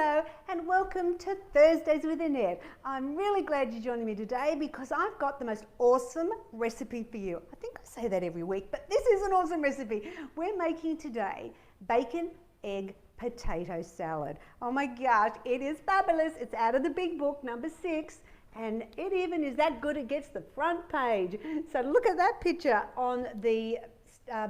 Hello and welcome to Thursdays with Annette. I'm really glad you're joining me today because I've got the most awesome recipe for you. I think I say that every week, but this is an awesome recipe. We're making today bacon, egg, potato salad. Oh my gosh, it is fabulous. It's out of the big book, number 6, and it even is that good it gets the front page. So look at that picture on the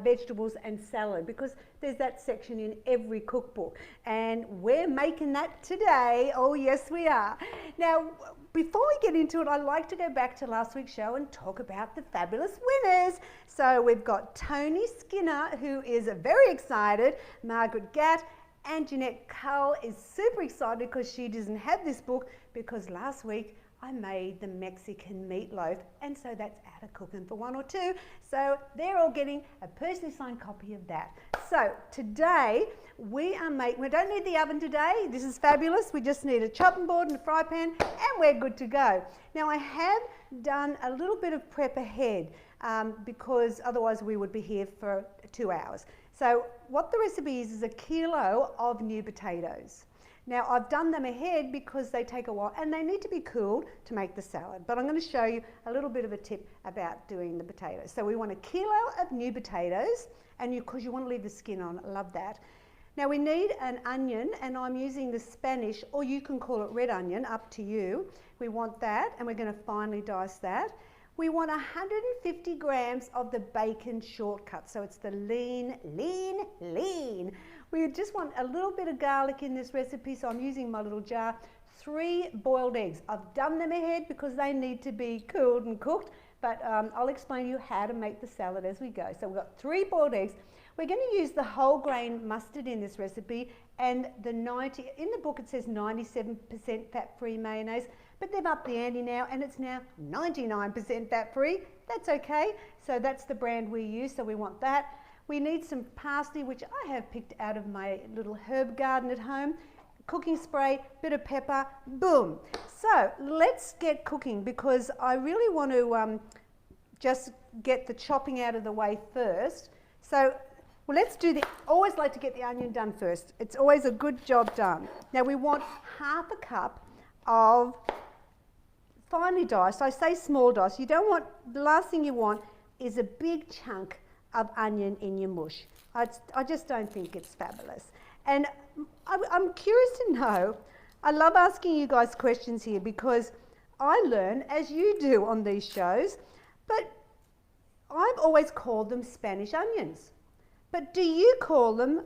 vegetables and salad, because there's that section in every cookbook, and we're making that today. Oh yes we are. Now before we get into it, I'd like to go back to last week's show and talk about the fabulous winners. So we've got Tony Skinner, who is very excited, Margaret Gatt, and Jeanette Cull is super excited because she doesn't have this book, because last week I made the Mexican meatloaf, and so that's out of cooking for 1 or 2. So they're all getting a personally signed copy of that. So today we don't need the oven today. This is fabulous. We just need a chopping board and a fry pan, and we're good to go. Now I have done a little bit of prep ahead because otherwise we would be here for 2 hours. So what the recipe is a kilo of new potatoes. Now I've done them ahead because they take a while and they need to be cooled to make the salad, but I'm going to show you a little bit of a tip about doing the potatoes. So we want a kilo of new potatoes, and because you want to leave the skin on, I love that. Now we need an onion, and I'm using the Spanish, or you can call it red onion, up to you. We want that, and we're going to finely dice that. We want 150 grams of the bacon shortcut, so it's the lean. We just want a little bit of garlic in this recipe, so I'm using my little jar. 3 boiled eggs. I've done them ahead because they need to be cooled and cooked, but I'll explain to you how to make the salad as we go. So we've got 3 boiled eggs. We're going to use the whole grain mustard in this recipe, and in the book it says 97% fat-free mayonnaise, but they've upped the ante now, and it's now 99% fat-free. That's okay. So that's the brand we use, so we want that. We need some parsley, which I have picked out of my little herb garden at home. Cooking spray, bit of pepper, boom. So let's get cooking, because I really want to just get the chopping out of the way first. So let's do always like to get the onion done first. It's always a good job done. Now we want half a cup of finely diced, I say small dice. You don't want, the last thing you want is a big chunk of onion in your mush. I just don't think it's fabulous. And I'm curious to know, I love asking you guys questions here because I learn as you do on these shows, but I've always called them Spanish onions. But do you call them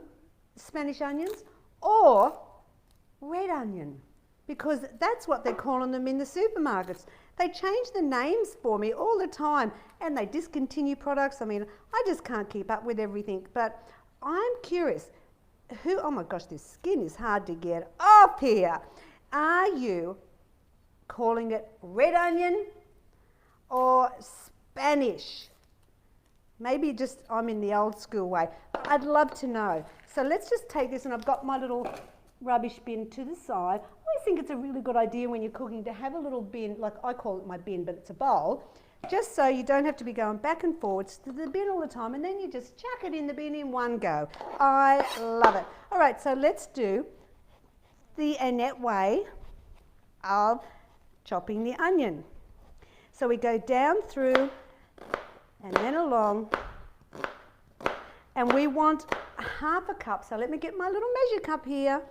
Spanish onions or red onion? Because that's what they're calling them in the supermarkets. They change the names for me all the time, and they discontinue products. I mean, I just can't keep up with everything, but I'm curious, oh my gosh, this skin is hard to get off here. Are you calling it red onion or Spanish? Maybe just I'm in the old school way. I'd love to know. So let's just take this, and I've got my little rubbish bin to the side. I think it's a really good idea when you're cooking to have a little bin, like I call it my bin, but it's a bowl, just so you don't have to be going back and forwards to the bin all the time, and then you just chuck it in the bin in one go. I love it. All right, so let's do the Annette way of chopping the onion. So we go down through and then along, and we want half a cup. So let me get my little measure cup here.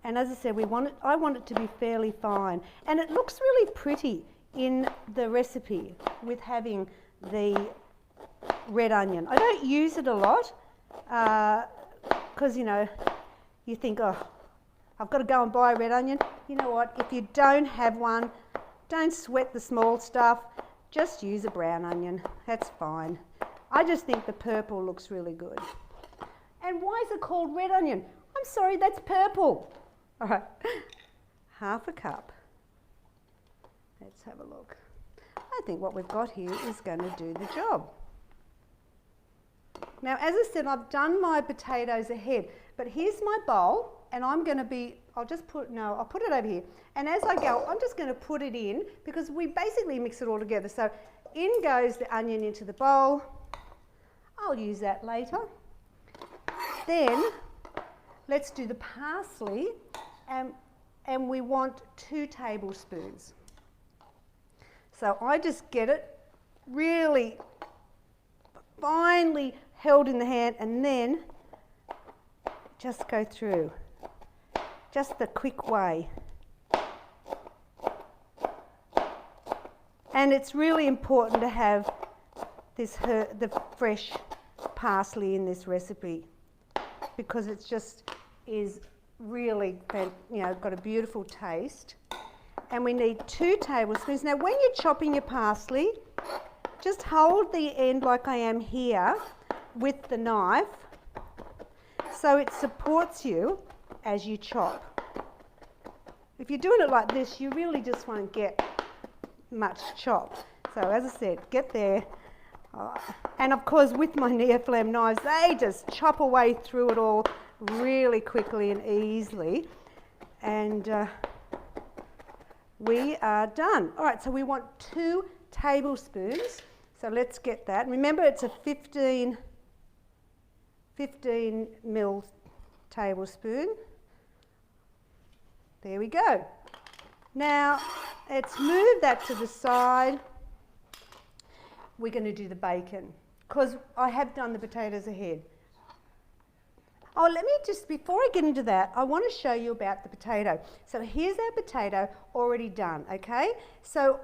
And as I said, I want it to be fairly fine. And it looks really pretty in the recipe with having the red onion. I don't use it a lot because, you know, you think, oh, I've got to go and buy a red onion. You know what? If you don't have one, don't sweat the small stuff. Just use a brown onion. That's fine. I just think the purple looks really good. And why is it called red onion? I'm sorry, that's purple. All right, half a cup. Let's have a look. I think what we've got here is going to do the job. Now, as I said, I've done my potatoes ahead, but here's my bowl, and I'll put it over here. And as I go, I'm just going to put it in, because we basically mix it all together. So in goes the onion into the bowl. I'll use that later. Then let's do the parsley and we want 2 tablespoons. So I just get it really finely held in the hand and then just go through. Just the quick way. And it's really important to have the fresh parsley in this recipe because it's just is really, got a beautiful taste. And we need 2 tablespoons. Now when you're chopping your parsley, just hold the end like I am here with the knife so it supports you as you chop. If you're doing it like this, you really just won't get much chop. So as I said, get there. And of course with my Neoflam knives, they just chop away through it all really quickly and easily. And we are done. All right, so we want 2 tablespoons. So let's get that. Remember, it's a 15 ml tablespoon. There we go. Now, let's move that to the side. We're going to do the bacon because I have done the potatoes ahead. Oh, let me just, before I get into that, I want to show you about the potato. So here's our potato already done, okay? So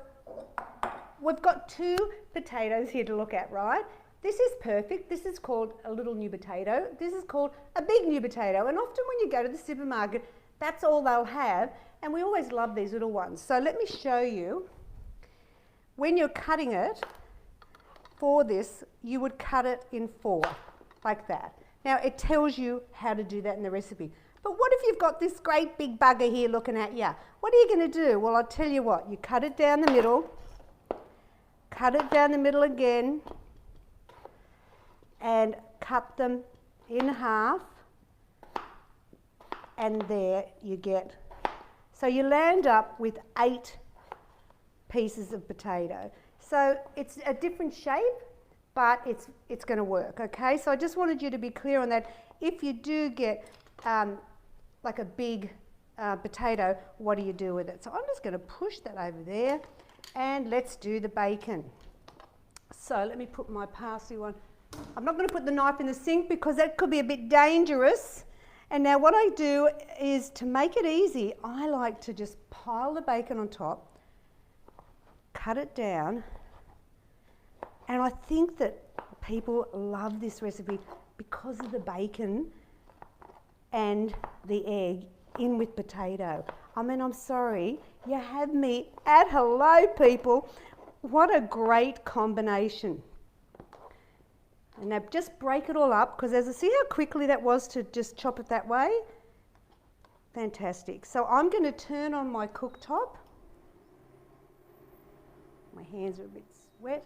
we've got 2 potatoes here to look at, right? This is perfect. This is called a little new potato. This is called a big new potato. And often when you go to the supermarket, that's all they'll have. And we always love these little ones. So let me show you. When you're cutting it for this, you would cut it in 4, like that. Now, it tells you how to do that in the recipe. But what if you've got this great big bugger here looking at you? What are you going to do? Well, I'll tell you what. You cut it down the middle. Cut it down the middle again. And cut them in half. And there you get. So you land up with 8 pieces of potato. So it's a different shape, but it's going to work, okay? So I just wanted you to be clear on that. If you do get like a big potato, what do you do with it? So I'm just going to push that over there, and let's do the bacon. So let me put my parsley one. I'm not going to put the knife in the sink because that could be a bit dangerous. And now what I do is, to make it easy, I like to just pile the bacon on top, cut it down, and I think that people love this recipe because of the bacon and the egg in with potato. I mean, I'm sorry, you had me at hello, people. What a great combination. And now just break it all up, because as I see how quickly that was to just chop it that way. Fantastic. So I'm going to turn on my cooktop. My hands are a bit wet.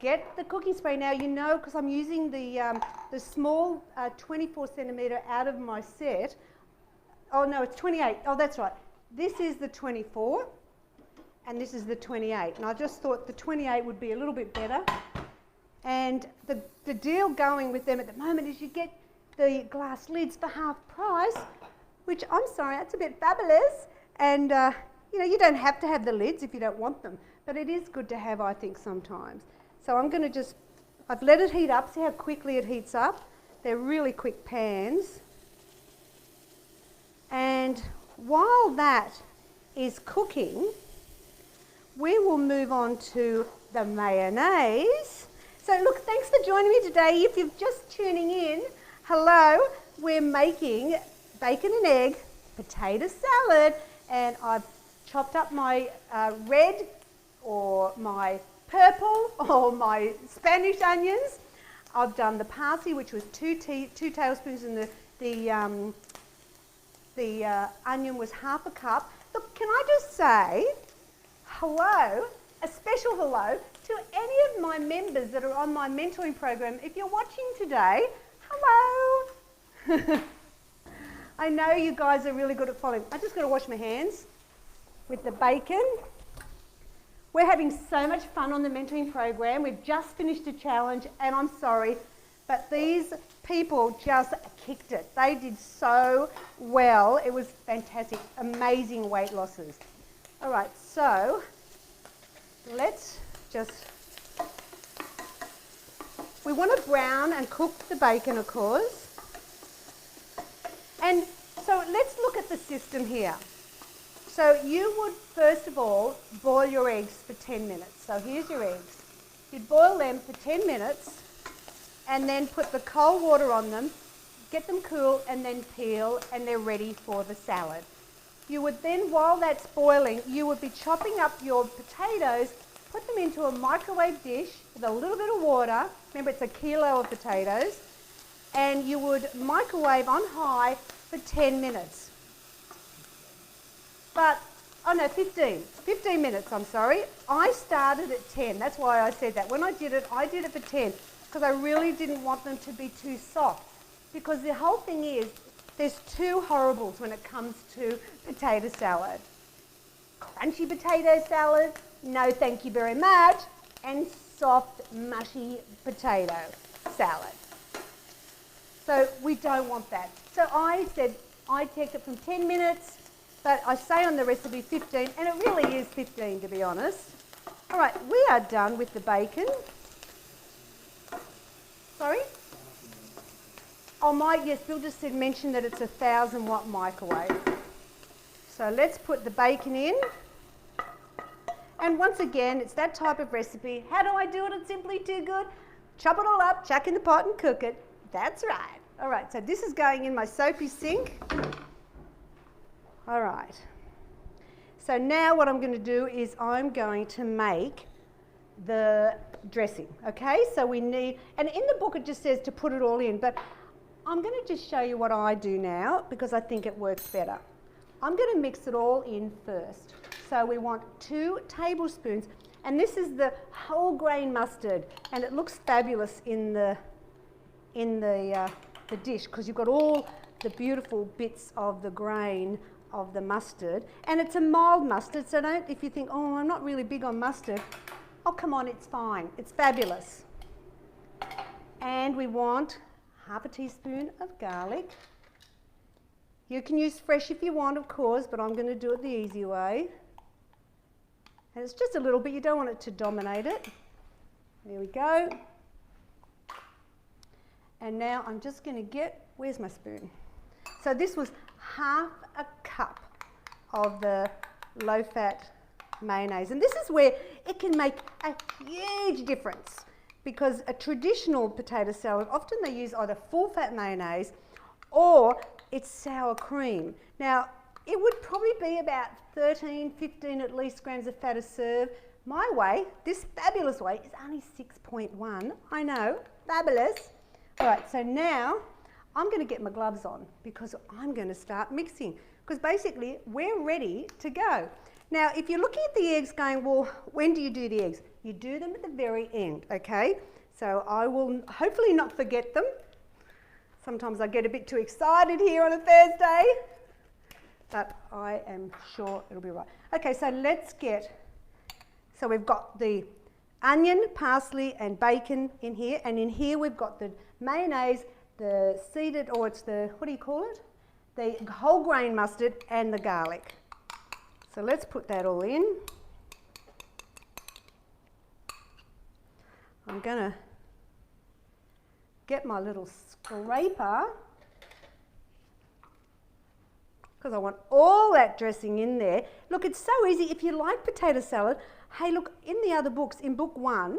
Get the cooking spray. Now you know, because I'm using the small 24 centimetre out of my set. Oh no, it's 28. Oh, that's right. This is the 24 and this is the 28. And I just thought the 28 would be a little bit better. And the deal going with them at the moment is you get the glass lids for half price, which I'm sorry, that's a bit fabulous. And you know, you don't have to have the lids if you don't want them, but it is good to have, I think, sometimes. So I'm going to I've let it heat up. See how quickly it heats up? They're really quick pans. And while that is cooking, we will move on to the mayonnaise. So look, thanks for joining me today. If you're just tuning in, hello, we're making bacon and egg potato salad, and I've chopped up my red or my purple or my Spanish onions. I've done the parsley, which was two tablespoons, and the onion was half a cup. Look, can I just say hello, a special hello to any of my members that are on my mentoring program. If you're watching today, hello. I know you guys are really good at following. I just got to wash my hands with the bacon. We're having so much fun on the mentoring program. We've just finished a challenge, and I'm sorry, But these people just kicked it. They did so well. It was fantastic, amazing weight losses. All right, so let's just, we want to brown and cook the bacon, of course. And so let's look at the system here. So you would first of all boil your eggs for 10 minutes. So here's your eggs. You'd boil them for 10 minutes and then put the cold water on them, get them cool and then peel, and they're ready for the salad. You would then, while that's boiling, you would be chopping up your potatoes, put them into a microwave dish with a little bit of water. Remember, it's a kilo of potatoes. And you would microwave on high for 10 minutes. But, oh no, 15 minutes, I'm sorry. I started at 10, that's why I said that. When I did it for 10, because I really didn't want them to be too soft. Because the whole thing is, there's two horribles when it comes to potato salad. Crunchy potato salad, no thank you very much, and soft, mushy potato salad. So we don't want that. So I said I take it from 10 minutes, but I say on the recipe 15, and it really is 15 to be honest. All right, we are done with the bacon. Sorry? Oh, yes, Bill just said mention that it's a 1,000-watt microwave. So let's put the bacon in. And once again, it's that type of recipe. How do I do it? It's simply too good. Chop it all up, chuck in the pot and cook it. That's right. All right, so this is going in my soapy sink. All right. So now what I'm going to do is I'm going to make the dressing, okay? So we need, and in the book it just says to put it all in, but I'm going to just show you what I do now because I think it works better. I'm going to mix it all in first. So we want 2 tablespoons, and this is the whole grain mustard, and it looks fabulous in the dish because you've got all the beautiful bits of the grain of the mustard, and it's a mild mustard, so don't, if you think, oh, I'm not really big on mustard, oh, come on, it's fine, it's fabulous. And we want half a teaspoon of garlic. You can use fresh if you want, of course, but I'm going to do it the easy way. And it's just a little bit, you don't want it to dominate it. There we go. And now I'm just going to get, where's my spoon? So this was half a cup of the low-fat mayonnaise. And this is where it can make a huge difference because a traditional potato salad, often they use either full-fat mayonnaise or it's sour cream. Now, it would probably be about 13, 15 at least grams of fat a serve. My way, this fabulous way, is only 6.1. I know, fabulous. All right, so now I'm going to get my gloves on because I'm going to start mixing because basically we're ready to go. Now, if you're looking at the eggs going, well, when do you do the eggs? You do them at the very end, okay? So I will hopefully not forget them. Sometimes I get a bit too excited here on a Thursday, but I am sure it'll be right. Okay, so let's get, so we've got the onion, parsley and bacon in here, and in here we've got the mayonnaise, the seeded, or it's the, what do you call it? The whole grain mustard and the garlic. So let's put that all in. I'm going to get my little scraper because I want all that dressing in there. Look, it's so easy. If you like potato salad, hey, look, in the other books, in book 1,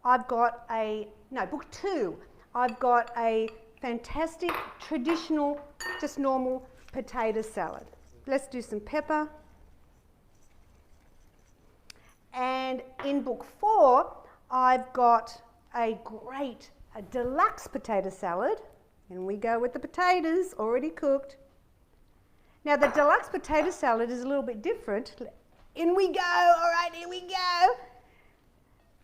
I've got book 2, I've got a fantastic traditional, just normal potato salad. Let's do some pepper. And in book 4, I've got a deluxe potato salad. And we go with the potatoes already cooked. Now the deluxe potato salad is a little bit different. In we go, all right, here we go.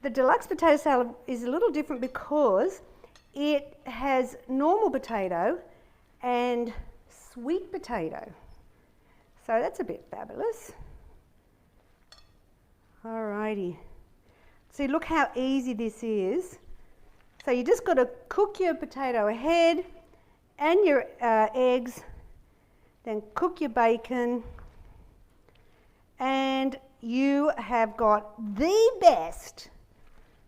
The deluxe potato salad is a little different because it has normal potato and sweet potato. So that's a bit fabulous. Alrighty. See, look how easy this is. So you just got to cook your potato ahead and your eggs, then cook your bacon, and you have got the best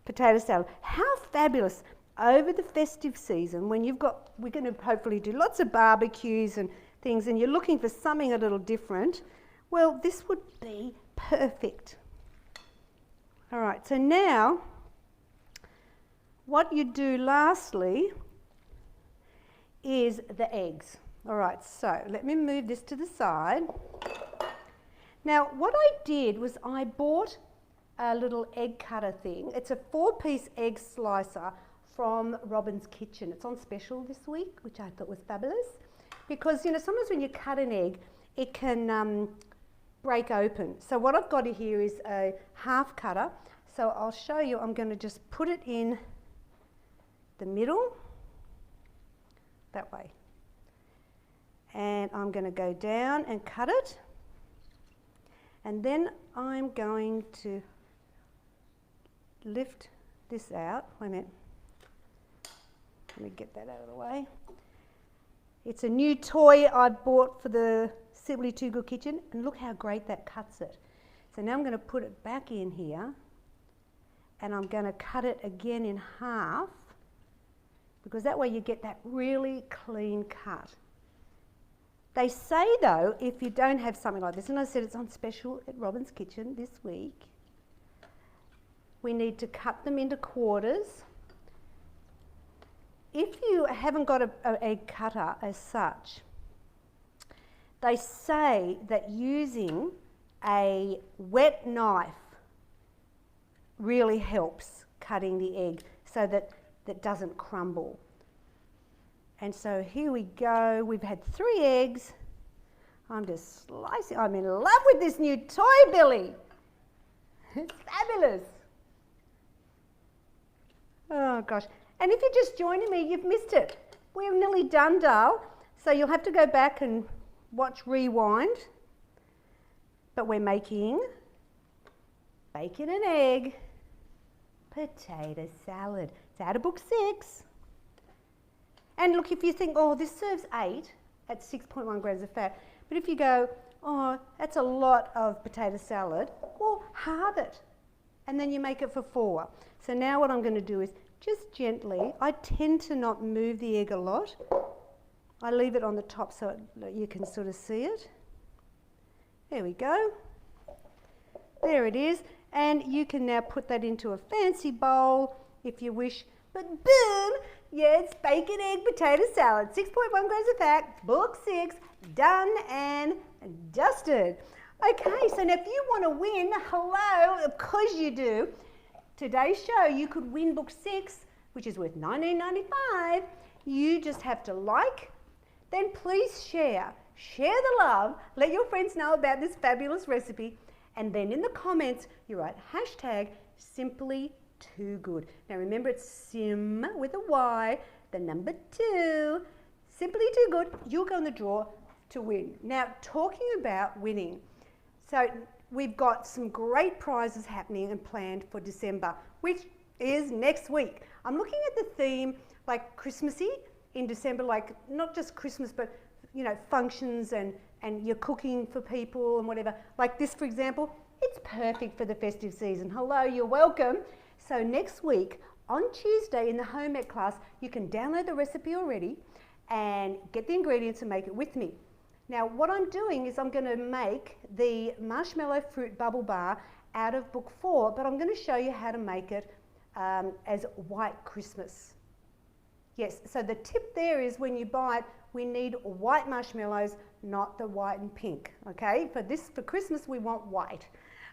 potato salad. How fabulous over the festive season when we're going to hopefully do lots of barbecues and things, and you're looking for something a little different. Well, this would be perfect. All right, so now what you do lastly is the eggs. All right, so let me move this to the side. Now, what I did was I bought a little egg cutter thing. It's a 4-piece egg slicer from Robin's Kitchen. It's on special this week, which I thought was fabulous, because sometimes when you cut an egg, it can break open. So what I've got here is a half cutter. So I'll show you. I'm going to just put it in the middle, that way. And I'm going to go down and cut it. And then I'm going to lift this out. Wait a minute. Let me get that out of the way. It's a new toy I bought for the Symply Too Good Kitchen, and look how great that cuts it. So now I'm going to put it back in here, and I'm going to cut it again in half, because that way you get that really clean cut. They say though, if you don't have something like this, and I said it's on special at Robin's Kitchen this week, we need to cut them into quarters. If you haven't got an egg cutter as such, they say that using a wet knife really helps cutting the egg so that that doesn't crumble. And so here we go. We've had 3 eggs. I'm just slicing. I'm in love with this new toy, Billy. It's fabulous. Oh gosh. And if you're just joining me, you've missed it. We're nearly done, Dale. So you'll have to go back and watch Rewind. But we're making bacon and egg potato salad. It's out of book 6. And look, if you think, oh, this serves 8 at 6.1 grams of fat. But if you go, oh, that's a lot of potato salad, well, halve it. And then you make it for 4. So now what I'm going to do is just gently, I tend to not move the egg a lot. I leave it on the top so you can sort of see it. There we go. There it is. And you can now put that into a fancy bowl if you wish. But boom, yeah, it's bacon, egg, potato salad, 6.1 grams of fat, book 6, done and dusted. Okay, so now if you want to win, hello, of course you do. Today's show, you could win book 6, which is worth $19.95. You just have to like, then please share. Share the love, let your friends know about this fabulous recipe, and then in the comments, you write hashtag Symply Too Good. Now remember, it's Sim with a Y, the number 2, Symply Too Good. You'll go in the draw to win. Now, talking about winning, so we've got some great prizes happening and planned for December, which is next week. I'm looking at the theme like Christmassy in December, like not just Christmas, but functions and you're cooking for people and whatever. Like this, for example, it's perfect for the festive season. Hello, you're welcome. So next week, on Tuesday in the home ec class, you can download the recipe already and get the ingredients and make it with me. Now what I'm doing is I'm going to make the marshmallow fruit bubble bar out of book 4, but I'm going to show you how to make it as White Christmas. Yes, so the tip there is when you buy it, we need white marshmallows, not the white and pink, okay? For Christmas, we want white.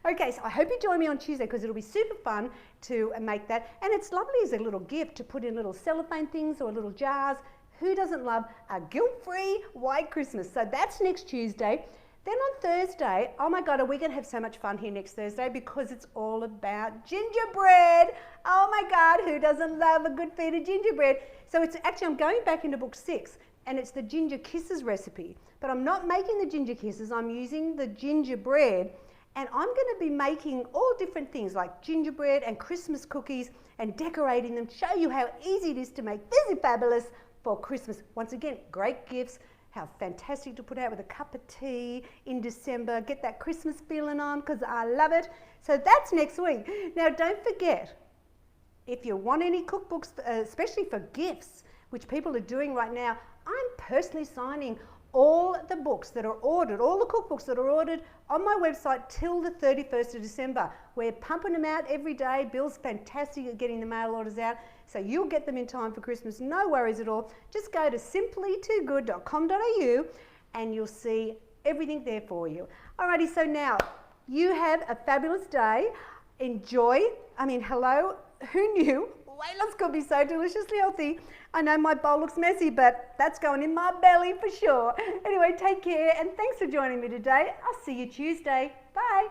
Okay, so I hope you join me on Tuesday because it'll be super fun to make that. And it's lovely as a little gift to put in little cellophane things or little jars. Who doesn't love a guilt-free white Christmas? So that's next Tuesday. Then on Thursday, oh my God, are we going to have so much fun here next Thursday because it's all about gingerbread. Oh my God, who doesn't love a good feed of gingerbread? So it's actually, I'm going back into book 6 and it's the ginger kisses recipe. But I'm not making the ginger kisses, I'm using the gingerbread And I'm going to be making all different things like gingerbread and Christmas cookies and decorating them, show you how easy it is to make this fabulous for Christmas. Once again, great gifts, how fantastic to put out with a cup of tea in December, get that Christmas feeling on because I love it. So that's next week. Now don't forget, if you want any cookbooks, especially for gifts, which people are doing right now, I'm personally signing all the books that are ordered, all the cookbooks that are ordered on my website till the 31st of December. We're pumping them out every day. Bill's fantastic at getting the mail orders out, so you'll get them in time for Christmas. No worries at all. Just go to simplytoogood.com.au and you'll see everything there for you. Alrighty, so now you have a fabulous day. Enjoy. I mean, hello, who knew? Weight loss could be so deliciously healthy. I know my bowl looks messy, but that's going in my belly for sure. Anyway, take care and thanks for joining me today. I'll see you Tuesday. Bye.